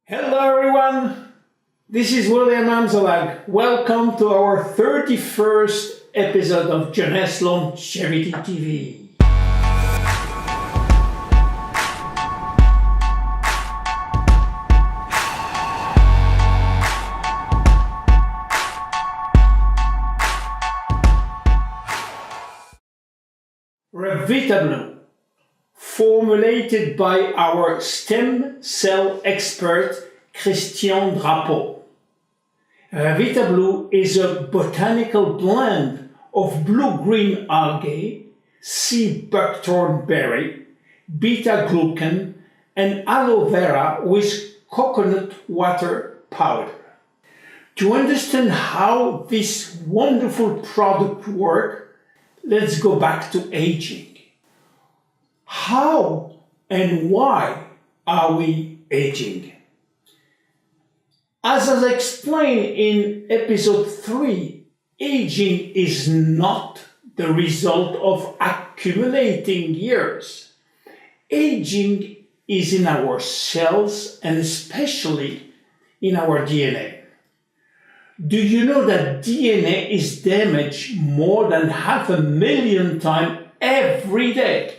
Hello everyone, this is William Amzalag. Welcome to our 31st episode of Jeunesse Longevity TV. Revitablu, formulated by our stem cell expert Christian Drapeau. RevitaBlū is a botanical blend of blue-green algae, sea buckthorn berry, beta-glucan, and aloe vera with coconut water powder. To understand how this wonderful product works, let's go back to aging. How and why are we aging? As I explained in episode 3, aging is not the result of accumulating years. Aging is in our cells and especially in our DNA. Do you know that DNA is damaged more than 500,000 times every day?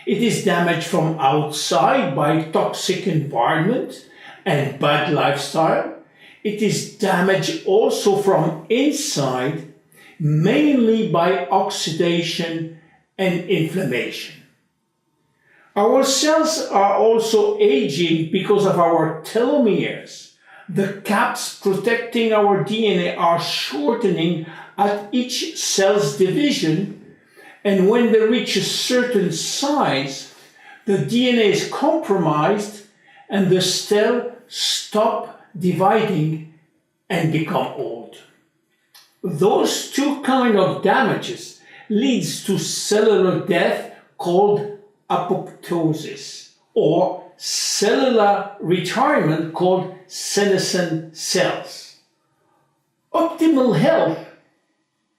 It is damaged from outside by toxic environment and bad lifestyle. It is damaged also from inside, mainly by oxidation and inflammation. Our cells are also aging because of our telomeres. The caps protecting our DNA are shortening at each cell's division, and when they reach a certain size, the DNA is compromised and the cell stops dividing and become old. Those two kinds of damages leads to cellular death called apoptosis, or cellular retirement called senescent cells. Optimal health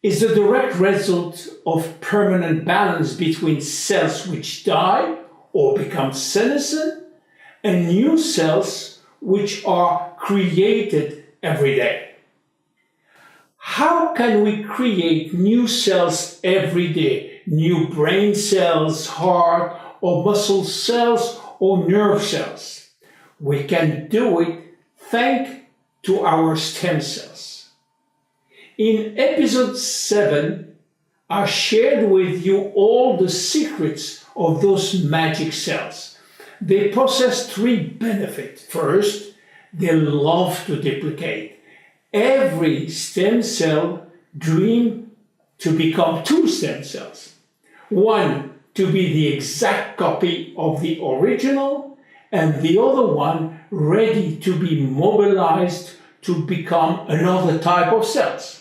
is the direct result of permanent balance between cells which die or become senescent and new cells which are created every day. How can we create new cells every day? New brain cells, heart or muscle cells or nerve cells? We can do it thanks to our stem cells. In episode 7, I shared with you all the secrets of those magic cells. They possess 3 benefits. First, they love to duplicate. Every stem cell dreams to become 2 stem cells. One to be the exact copy of the original, and the other one ready to be mobilized to become another type of cells.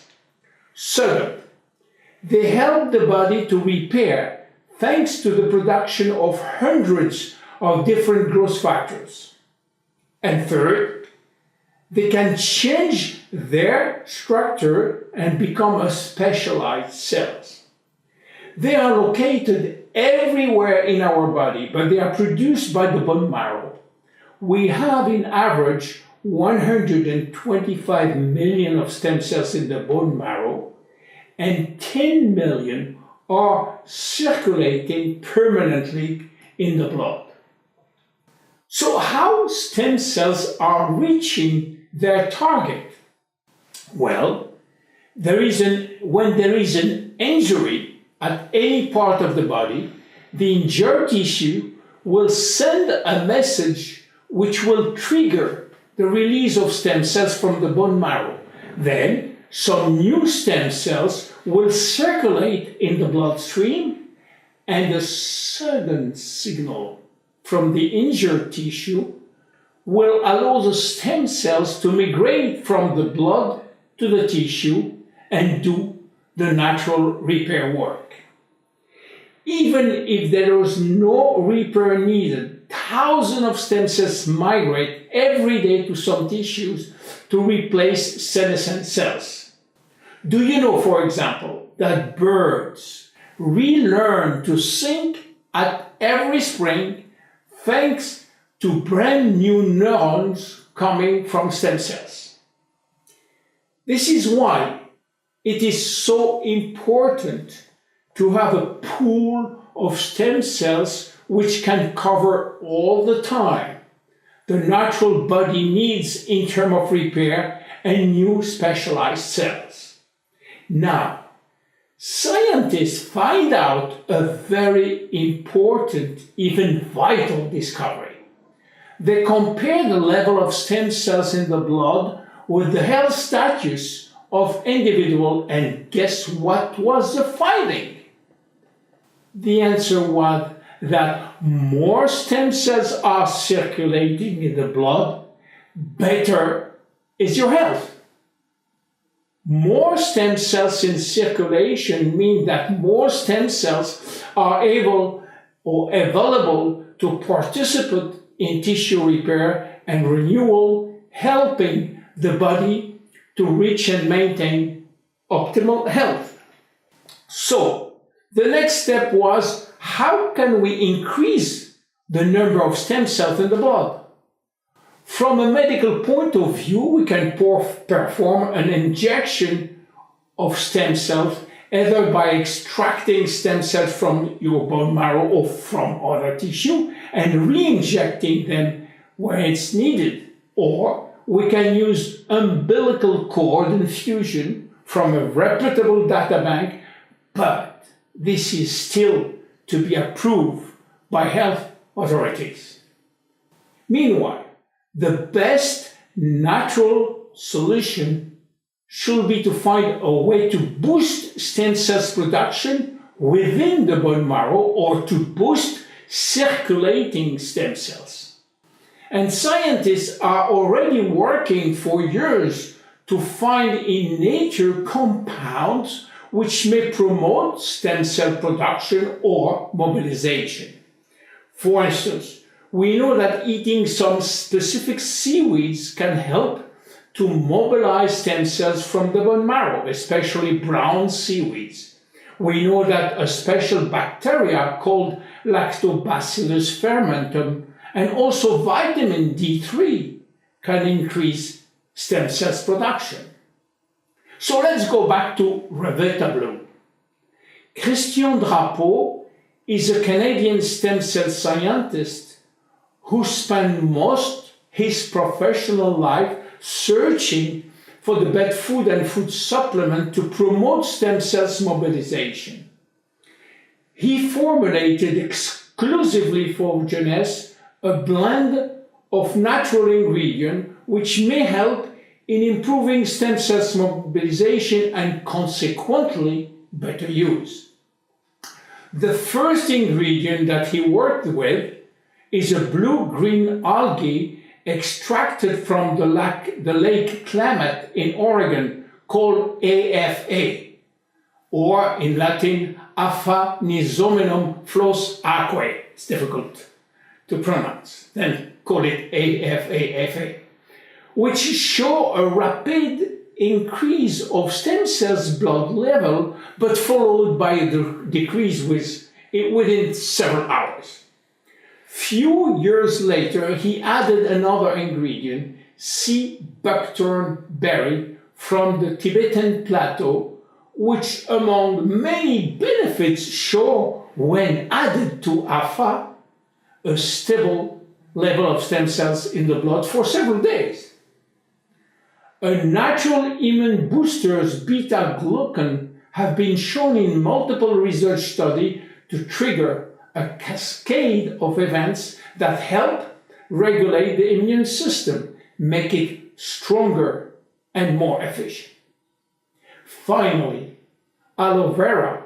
Second, they help the body to repair thanks to the production of hundreds of different growth factors. And third, they can change their structure and become a specialized cells. They are located everywhere in our body, but they are produced by the bone marrow. We have in average 125 million of stem cells in the bone marrow, and 10 million are circulating permanently in the blood. So how stem cells are reaching their target? Well, when there is an injury at any part of the body, the injured tissue will send a message which will trigger the release of stem cells from the bone marrow. Then, some new stem cells will circulate in the bloodstream, and a sudden signal from the injured tissue will allow the stem cells to migrate from the blood to the tissue and do the natural repair work. Even if there is no repair needed, thousands of stem cells migrate every day to some tissues to replace senescent cells. Do you know, for example, that birds relearn to sing at every spring thanks to brand new neurons coming from stem cells. This is why it is so important to have a pool of stem cells which can cover all the time the natural body needs in terms of repair and new specialized cells. Now, scientists find out a very important, even vital discovery. They compare the level of stem cells in the blood with the health status of individual, and guess what was the finding? The answer was that more stem cells are circulating in the blood, better is your health. More stem cells in circulation mean that more stem cells are able or available to participate in tissue repair and renewal, helping the body to reach and maintain optimal health. So, the next step was, how can we increase the number of stem cells in the blood? From a medical point of view, we can perform an injection of stem cells, either by extracting stem cells from your bone marrow or from other tissue and re-injecting them where it's needed. Or we can use umbilical cord infusion from a reputable data bank, but this is still to be approved by health authorities. Meanwhile, the best natural solution should be to find a way to boost stem cells production within the bone marrow or to boost circulating stem cells. And scientists are already working for years to find in nature compounds which may promote stem cell production or mobilization. For instance, we know that eating some specific seaweeds can help to mobilize stem cells from the bone marrow, especially brown seaweeds. We know that a special bacteria called Lactobacillus fermentum and also vitamin D3 can increase stem cells production. So let's go back to RevitaBlū. Christian Drapeau is a Canadian stem cell scientist who spent most his professional life searching for the best food and food supplement to promote stem cells mobilization. He formulated exclusively for Jeunesse a blend of natural ingredients which may help in improving stem cells mobilization and consequently better use. The first ingredient that he worked with is a blue-green algae extracted from the Lake Klamath in Oregon called AFA, or in Latin, Aphanisomum flos aquae. It's difficult to pronounce. Then call it AFA, which show a rapid increase of stem cells blood level, but followed by a decrease within several hours. Few years later, he added another ingredient, sea buckthorn berry from the Tibetan plateau, which among many benefits show when added to AFA, a stable level of stem cells in the blood for several days. A natural immune boosters beta-glucan have been shown in multiple research studies to trigger a cascade of events that help regulate the immune system, make it stronger and more efficient. Finally, aloe vera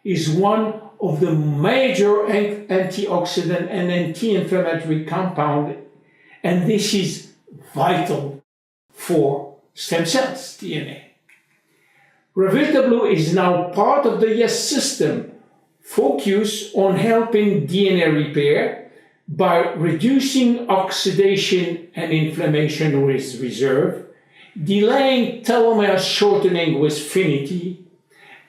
is one of the major antioxidant and anti-inflammatory compound, and this is vital for stem cells DNA. RevitaBlū is now part of the Yes system, focused on helping DNA repair by reducing oxidation and inflammation with reserve, delaying telomere shortening with finity,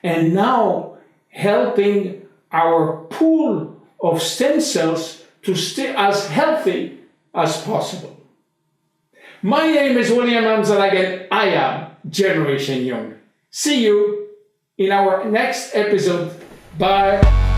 and now helping our pool of stem cells to stay as healthy as possible. My name is William Amzalag and I am Generation Young. See you in our next episode. Bye.